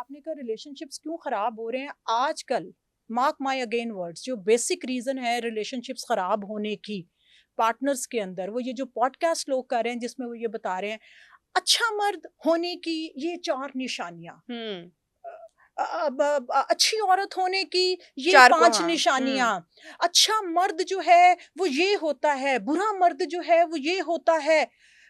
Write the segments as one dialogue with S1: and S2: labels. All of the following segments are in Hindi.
S1: आपने कहा रिलेशनशिप्स क्यों खराब हो रहे हैं आजकल, मार्क माई अगेन वर्ड्स, जो बेसिक रीजन है रिलेशनशिप्स खराब होने की पार्टनर्स के अंदर, वो ये जो पॉडकास्ट लोग कर रहे हैं जिसमें वो ये बता रहे हैं अच्छा मर्द होने की ये 4 निशानियां, अच्छी औरत होने की ये 5 निशानियां, अच्छा मर्द जो है वो ये होता है, बुरा मर्द जो है वो ये होता है।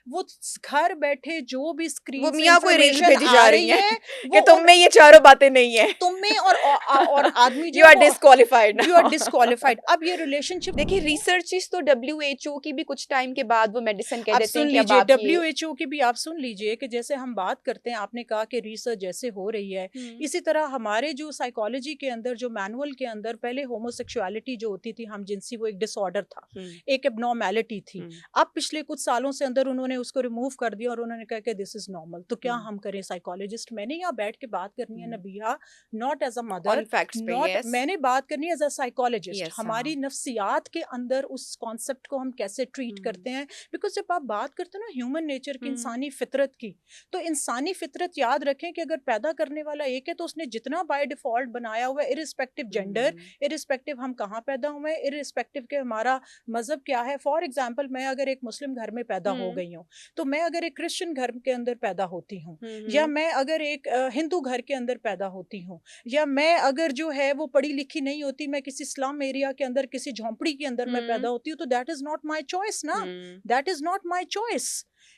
S1: वो घर बैठे जो भी स्क्रीन से इंफॉर्मेशन आ रही है
S2: कि तुम में ये चारों बातें नहीं है,
S1: तुम में और आदमी जो
S2: you are disqualified,
S1: you are disqualified. अब ये रिलेशनशिप
S2: देखिए रिसर्चेस तो WHO की भी कुछ टाइम के बाद वो मेडिसिन कह देते हैं कि
S1: अब WHO की भी आप सुन लीजिए कि जैसे हम बात करते हैं, आपने कहा कि रिसर्च जैसे हो रही है, इसी तरह हमारे जो साइकोलॉजी के अंदर जो मैनुअल के अंदर पहले होमोसेक्सुअलिटी जो होती थी, हम जिनसी, वो एक डिसऑर्डर था, एक एब्नॉर्मैलिटी थी। अब पिछले कुछ सालों से अंदर उन्होंने उसको रिमूव कर दिया और उन्होंने कहा कि दिस इज नॉर्मल। तो क्या हम करें साइकोलॉजिस्ट? मैंने यहाँ बैठ के बात करनी है Nabiya, not as a mother, not, मैंने बात करनी है एज अ साइकोलॉजिस्ट। हमारी नफ्सियात के अंदर उस कॉन्सेप्ट को हम कैसे ट्रीट करते हैं, बिकॉज जब आप बात करते हैं ना ह्यूमन नेचर की, इंसानी फितरत की, तो इंसानी फितरत याद रखें कि अगर पैदा करने वाला एक है तो उसने जितना बाय डिफॉल्ट बनाया हुआ है, इरिस्पेक्टिव जेंडर, इरिस्पेक्टिव हम कहाँ पैदा हुए हैं, इरिस्पेक्टिव के हमारा मजहब क्या है। फॉर एग्जाम्पल, मैं अगर एक मुस्लिम घर में पैदा हो गई हूँ, तो मैं अगर एक क्रिश्चियन घर के अंदर पैदा होती हूँ, या मैं अगर एक हिंदू घर के अंदर पैदा होती हूँ, या मैं अगर जो है वो पढ़ी लिखी नहीं होती, मैं किसी स्लम एरिया के अंदर किसी झोंपड़ी के अंदर मैं पैदा होती हूँ, तो that is not my choice ना, that is not my choice.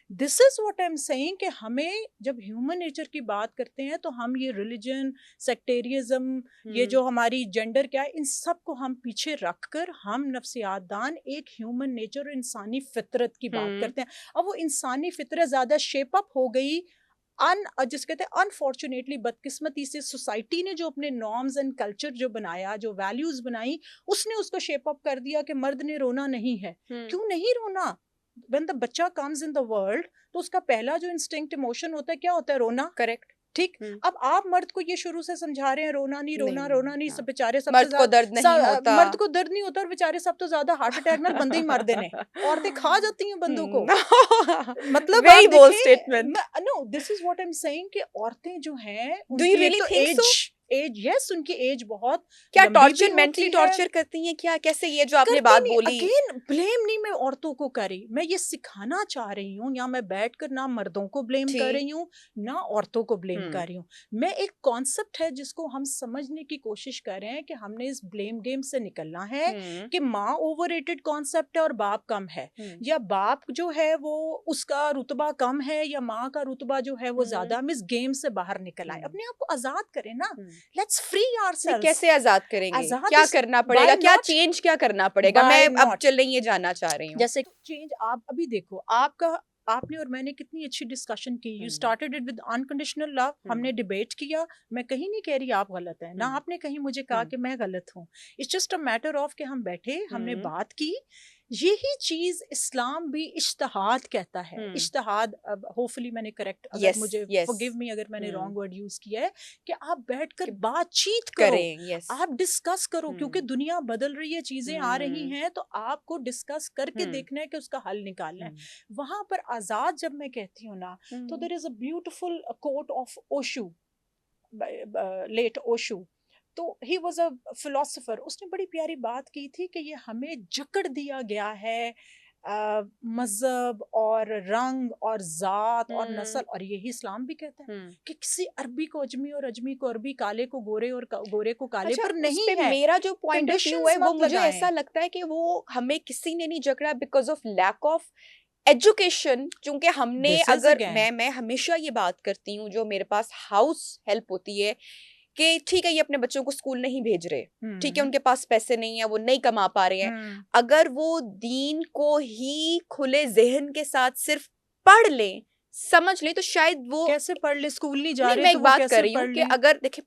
S1: This is what I am saying कि हमें जब ह्यूमन नेचर की बात करते हैं तो हम ये रिलीजन, सेक्टेरिज्म, ये जो हमारी जेंडर क्या है, इन सब को हम पीछे रखकर हम नफ्सियात दान एक ह्यूमन नेचर और इंसानी फितरत की बात करते हैं। अब वो इंसानी फितरत ज्यादा शेप अप हो गई जिस कहते हैं अनफॉर्चुनेटली, बदकिस्मती से सोसाइटी ने जो अपने नॉर्म्स एंड कल्चर जो बनाया, जो वैल्यूज बनाई, उसने उसको शेप अप कर दिया कि मर्द ने रोना नहीं है। क्यों नहीं रोना? व्हेन द बच्चा कम्स इन द वर्ल्ड, तो उसका पहला जो इंस्टिंक्ट इमोशन होता है क्या होता है? रोना।
S2: करेक्ट,
S1: ठीक। अब आप मर्द को ये शुरू से समझा रहे हैं रोना नहीं, रोना रोना नहीं, सब बेचारे सबसे
S2: मर्द को दर्द नहीं होता,
S1: मर्द को दर्द नहीं होता, और बेचारे सब तो ज्यादा हार्ट अटैक ना बंदे ही मार देने, औरतें खा जाती हैं बंदों को। मतलब
S2: very bold statement.
S1: No, this is what I am saying कि औरतें जो हैं,
S2: do you really think so?
S1: As, yes, उनकी एज बहुत
S2: क्या टॉर्चर, मेंटली टॉर्चर करती हैं क्या? कैसे ये जो आपने बात बोली?
S1: अगेन ब्लेम नहीं मैं औरतों को कर रही, मैं ये सिखाना चाह रही हूँ, या मैं बैठकर ना मर्दों को ब्लेम कर रही हूँ ना औरतों को ब्लेम कर रही हूँ। मैं एक कॉन्सेप्ट है जिसको हम समझने की कोशिश कर रहे हैं कि हमने इस ब्लेम गेम से निकलना है कि माँ ओवररेटेड कॉन्सेप्ट है और बाप कम है, या बाप जो है वो उसका रुतबा कम है या माँ का रुतबा जो है वो ज्यादा। हम इस गेम से बाहर निकल आए, अपने आप को आजाद करें ना। Let's free ourselves.
S2: कैसे आजाद करेंगे? क्या करना पड़ेगा? क्या चेंज क्या करना पड़ेगा? मैं अब चल रही ये जानना चाह रही हूँ।
S1: जैसे चेंज, आप अभी देखो, आपने और मैंने कितनी अच्छी डिस्कशन की। You started it with unconditional love, हमने डिबेट किया। मैं कहीं नहीं कह रही आप गलत हैं, ना आपने कहीं मुझे कहा कि मैं गलत हूँ। It's just a matter of कि हम बैठे, हमने बात की। यही चीज इस्लाम भी इज्तिहाद कहता है। इज्तिहाद, होपफुली मैंने करेक्ट, अगर मुझे फॉरगिव मी अगर मैंने रॉन्ग वर्ड यूज किया है, कि आप बैठकर बातचीत करो, आप डिस्कस करो, क्योंकि दुनिया बदल रही है, चीजें आ रही हैं, तो आपको डिस्कस करके देखना है कि उसका हल निकालना है। वहां पर आजाद जब मैं कहती हूँ ना, तो there is a beautiful quote of Osho, let Osho. तो ही वॉज अ फिलोसोफर, उसने बड़ी प्यारी बात की थी कि ये हमें जकड़ दिया गया है मजहब और रंग और जात और नस्ल, और यही इस्लाम भी कहता है कि किसी अरबी को अजमी और अजमी को अरबी, काले को गोरे और गोरे को काले पर नहीं है।
S2: मेरा जो पॉइंट ऑफ व्यू है वो मुझे ऐसा लगता है कि वो हमें किसी ने नहीं जकड़ा because of lack of education. चूंकि हमने, अगर मैं हमेशा ये बात करती हूँ, जो मेरे पास हाउस हेल्प होती है कि ठीक है ये अपने बच्चों को स्कूल नहीं भेज रहे, ठीक है उनके पास पैसे नहीं है, वो नहीं कमा पा रहे हैं, अगर वो दीन को ही खुले जहन के साथ सिर्फ पढ़ ले, समझ ले, तो शायद वो
S1: कैसे पढ़ ले, स्कूल नहीं जा रहे,
S2: मैं एक बात कर रही हूँ कि अगर देखे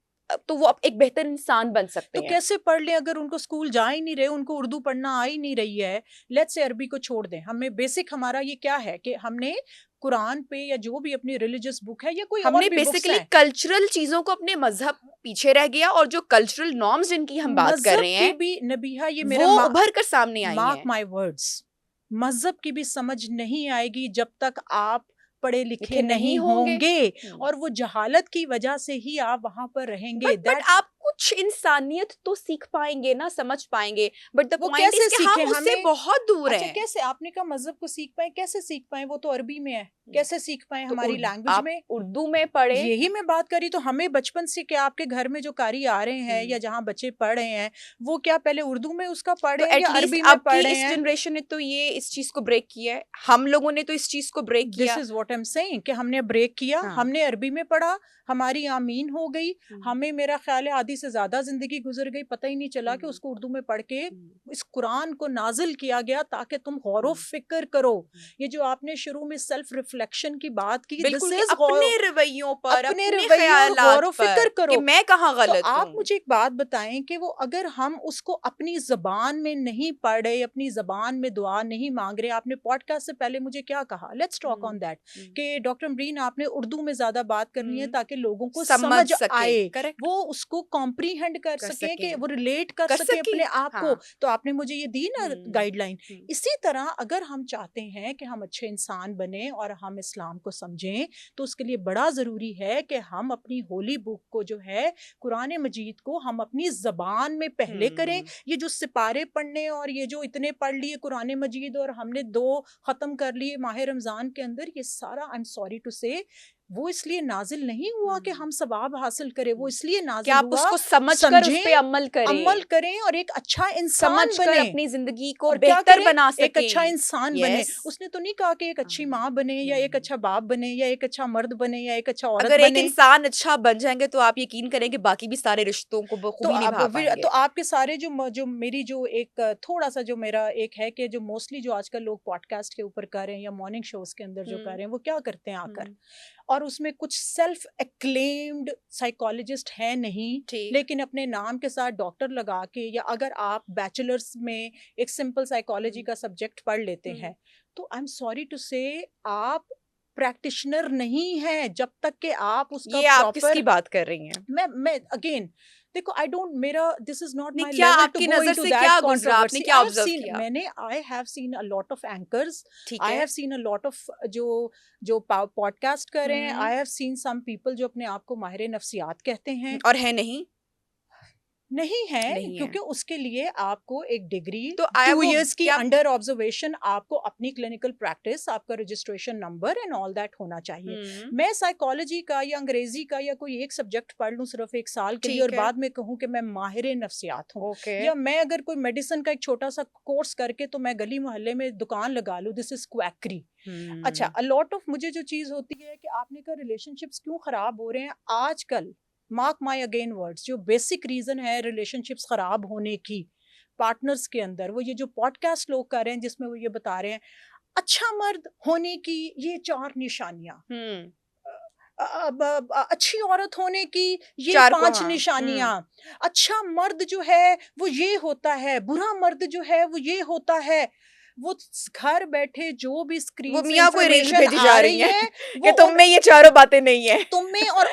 S2: तो वो एक बेहतर इंसान बन सकते हैं।
S1: तो कैसे पढ़ ले अगर उनको स्कूल जा ही नहीं रहे, उनको उर्दू पढ़ना आ ही नहीं रही है। लेट्स से अरबी को छोड़ दें, हमें बेसिक हमारा ये क्या है कि हमने कुरान पे या जो भी अपनी रिलीजियस बुक है या कोई
S2: हमने बेसिकली कल्चरल चीजों को, अपने मजहब पीछे रह गया, और जो कल्चरल नॉर्म्स जिनकी हम बात कर रहे हैं
S1: भी नबीहा, ये मेरा
S2: वो उभर कर सामने आई है।
S1: मार्क माय वर्ड्स, मजहब की भी समझ नहीं आएगी जब तक आप पढ़े लिखे नहीं होंगे और वो जहालत की वजह से ही आप वहां पर रहेंगे।
S2: बट आप कुछ इंसानियत तो सीख पाएंगे ना, समझ पाएंगे, बट द पॉइंट इज कि हम उससे बहुत दूर हैं।
S1: कैसे आपने कहा मजहब को सीख पाए, कैसे सीख पाए? वो तो अरबी में है, कैसे सीख पाए हमारी लैंग्वेज में?
S2: उर्दू में पढ़े,
S1: यही मैं बात करी। तो हमें बचपन से क्या आपके घर में जो कारी आ रहे हैं या जहाँ बच्चे पढ़ रहे हैं वो क्या पहले उर्दू में उसका पढ़े या अरबी में पढ़ रहे हैं?
S2: इस जनरेशन ने तो ये इस चीज को ब्रेक किया है, हम लोगों ने तो इस चीज को ब्रेक किया।
S1: This is what I am saying कि हमने ब्रेक किया। हमने अरबी में पढ़ा, हमारी आमीन हो गई, हमें मेरा ख्याल है आधी से ज्यादा जिंदगी गुजर गई, पता ही नहीं चला कि उसको उर्दू में पढ़ के इस कुरान को नाजिल किया गया ताकि तुम गौर फिक्र करो। ये जो आपने शुरू में सेल्फ रिफ्लेक्शन की बात की,
S2: अपने रवैयों पर,
S1: अपने गौर फिक्र करो
S2: कि मैं कहाँ गलत
S1: हूं। आप मुझे एक बात बताएं कि वो अगर हम उसको अपनी जबान में नहीं पढ़ रहे, अपनी जबान में दुआ नहीं मांग रहे, आपने पॉडकास्ट से पहले मुझे क्या कहा, लेट्स टॉक ऑन दैट, कि डॉक्टर अमरीन आपने उर्दू में ज्यादा बात करनी है ताकि लोगों को समझ आए, वो उसको कॉम्प्रीहेंड कर सके, कि वो रिलेट कर सके अपने आप को। तो आपने मुझे ये दी ना गाइडलाइन। इसी तरह अगर हम चाहते हैं कि हम अच्छे इंसान बने और हम इस्लाम को समझें, तो उसके लिए बड़ा जरूरी है कि हम अपनी होली बुक को जो है कुरान मजीद को हम अपनी जबान में पहले करें। ये जो सिपारे पढ़ने और ये जो इतने पढ़ लिए कुरान मजीद और हमने 2 खत्म कर लिए माह रमजान के अंदर, ये सारा आई एम सॉरी टू से वो इसलिए नाजिल नहीं हुआ कि हम सवाब हासिल करें, वो इसलिए नाजिल हुआ
S2: आप उसको समझकर उस पे अमल
S1: करें और एक अच्छा इंसान बने,
S2: अपनी जिंदगी को बेहतर बना सकें,
S1: एक अच्छा इंसान बने। उसने तो नहीं कहा कि एक अच्छी माँ बने या एक अच्छा बाप बने या एक अच्छा मर्द बने या एक अच्छा औरत बने।
S2: अगर एक इंसान अच्छा बन जाएंगे तो आप यकीन करें कि बाकी भी सारे रिश्तों को बखूबी निभा पाएंगे।
S1: तो आपके सारे जो मेरी जो एक थोड़ा सा जो मेरा एक है कि जो मोस्टली जो आजकल लोग पॉडकास्ट के ऊपर कर रहे हैं या मॉर्निंग शोज के अंदर जो कर रहे हैं, वो क्या करते हैं आकर, और उसमें कुछ सेल्फ एक्लेम्ड साइकोलॉजिस्ट है नहीं, लेकिन अपने नाम के साथ डॉक्टर लगा के, या अगर आप बैचलर्स में एक सिंपल साइकोलॉजी का सब्जेक्ट पढ़ लेते हैं, तो आई एम सॉरी टू से आप प्रैक्टिशनर नहीं है जब तक कि आप उसका
S2: ये आप किसकी बात कर रही हैं?
S1: मैं अगेन देखो, आई डोंट, मेरा this is not my
S2: level to go into that controversy. क्या ऑब्जर्व किया
S1: मैंने? I have seen a lot of anchors, I have seen a lot of जो पॉडकास्ट कर रहे हैं, I have seen some people जो अपने आप को माहिर नफ्सियात कहते हैं
S2: और है नहीं
S1: क्योंकि उसके लिए आपको एक डिग्री, तो 2 इयर्स की अंडर ऑब्जर्वेशन, आपको अपनी क्लिनिकल प्रैक्टिस, आपका registration number and all that होना चाहिए। मैं साइकोलॉजी का या अंग्रेजी का या कोई एक सब्जेक्ट पढ़ लूं सिर्फ 1 साल के लिए और बाद में कहूं कि मैं माहिर नफ्सियात हूं, या मैं अगर कोई मेडिसिन का एक छोटा सा कोर्स करके तो मैं गली मोहल्ले में दुकान लगा लूं, दिस इज क्वैकरी। अच्छा, अ लॉट ऑफ मुझे जो चीज होती है कि आपने कहा रिलेशनशिप्स क्यों खराब हो रहे हैं आजकल, मार्क माई अगेन वर्ड्स, जो बेसिक रीजन है रिलेशनशिप्स खराब होने की पार्टनर्स के अंदर, वो ये जो पॉडकास्ट लोग कर रहे हैं जिसमें वो ये बता रहे हैं अच्छा मर्द होने की ये 4 निशानियां, अच्छी औरत होने की ये 5 निशानियां, अच्छा मर्द जो है वो ये होता है, बुरा मर्द जो है वो ये होता है। वो घर बैठे जो भी स्क्रीन
S2: वो मियां कोई रील भेजी जा रही है कि तुम में ये चारों बातें नहीं है,
S1: तुम में और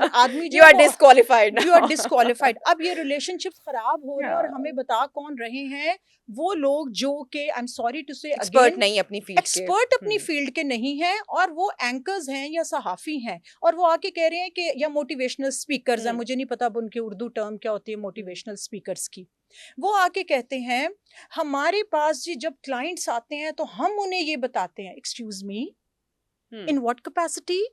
S1: आदमी
S2: you are disqualified,
S1: you are disqualified. अब ये रिलेशनशिप खराब हो रहे हैं और हमें बता कौन रहे हैं, वो लोग जो कि आई एम सॉरी टू से
S2: एक्सपर्ट नहीं, अपनी फील्ड
S1: एक्सपर्ट अपनी फील्ड के नहीं हैं, और वो एंकर्स हैं या सहाफी हैं, और वो आके कह रहे हैं कि या मोटिवेशनल स्पीकर्स हैं, मुझे नहीं पता अब उनकी उर्दू टर्म क्या होती है मोटिवेशनल स्पीकर्स की, वो आके कहते हैं हमारे पास जी जब क्लाइंट्स आते हैं तो हम उन्हें ये बताते हैं, excuse me, in what capacity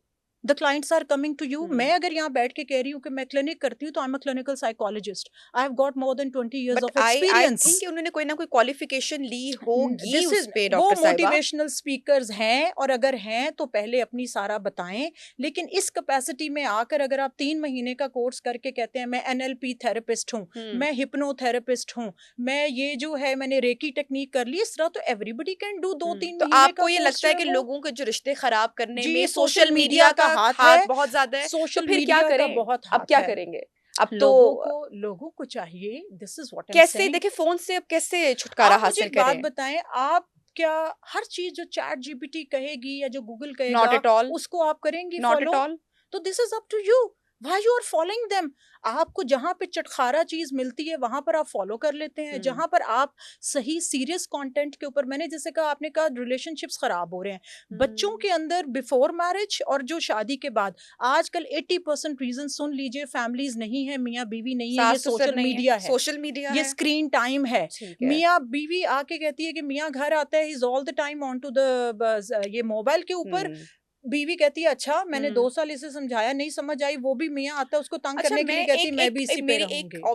S1: the clients are coming to you. मैं अगर यहाँ बैठ के कह रही हूँ कि मैं क्लिनिक करती हूँ तो I am a clinical psychologist, I have got more than 20 years of experience.
S2: I think उन्होंने कोई ना कोई क्वालिफिकेशन ली होगी
S1: उस पे, डॉक्टर साहिबा। वो मोटिवेशनल स्पीकर्स हैं, और अगर हैं तो पहले अपनी सारा बताएं, लेकिन इस कैपेसिटी में आकर अगर आप 3 महीने का कोर्स करके कहते हैं मैं NLP थेरेपिस्ट हूँ, मैं हिप्नोथेरेपिस्ट हूँ, मैं ये जो है मैंने रेकी टेक्निक कर ली, इस तरह तो एवरीबडी कैन डू 2-3 महीने का।
S2: आपको ये लगता है कि लोगों के जो रिश्ते खराब करने में सोशल मीडिया का हाथ बहुत ज्यादा है,
S1: सोशल
S2: तो फिर क्या करें?
S1: बहुत
S2: अब क्या करेंगे? अब तो
S1: लोगों को चाहिए, दिस इज व्हाट
S2: कैसे देखिए फोन से अब कैसे छुटकारा हासिल करें?
S1: बात बताएं, आप क्या हर चीज जो चैट GPT कहेगी या जो गूगल कहेगा
S2: नॉट एट ऑल
S1: उसको आप करेंगे
S2: नॉट एट ऑल?
S1: तो this is up to you. Why you are following them? आपको जहां पे चटखारा चीज मिलती है वहां पर आप फॉलो कर लेते हैं, जहां पर आप सही सीरियस कंटेंट के ऊपर, मैंने जैसे कहा, आपने कहा रिलेशनशिप्स खराब हो रहे हैं बच्चों के अंदर बिफोर मैरिज और जो शादी के बाद। आजकल 80% रीजन सुन लीजिए, फैमिलीज नहीं है, मियाँ बीवी नहीं है, ये सोशल मीडिया है,
S2: सोशल मीडिया
S1: ये स्क्रीन टाइम है। मियाँ बीवी आके कहती है कि मियाँ घर आता है, is all the time on to the ये मोबाइल के ऊपर। बीवी कहती है अच्छा मैंने 2 साल इसे समझाया, नहीं समझ आई, वो भी मियाँ आता है उसको तंग करने के लिए, कहती मैं भी इसी पे रहूंगी।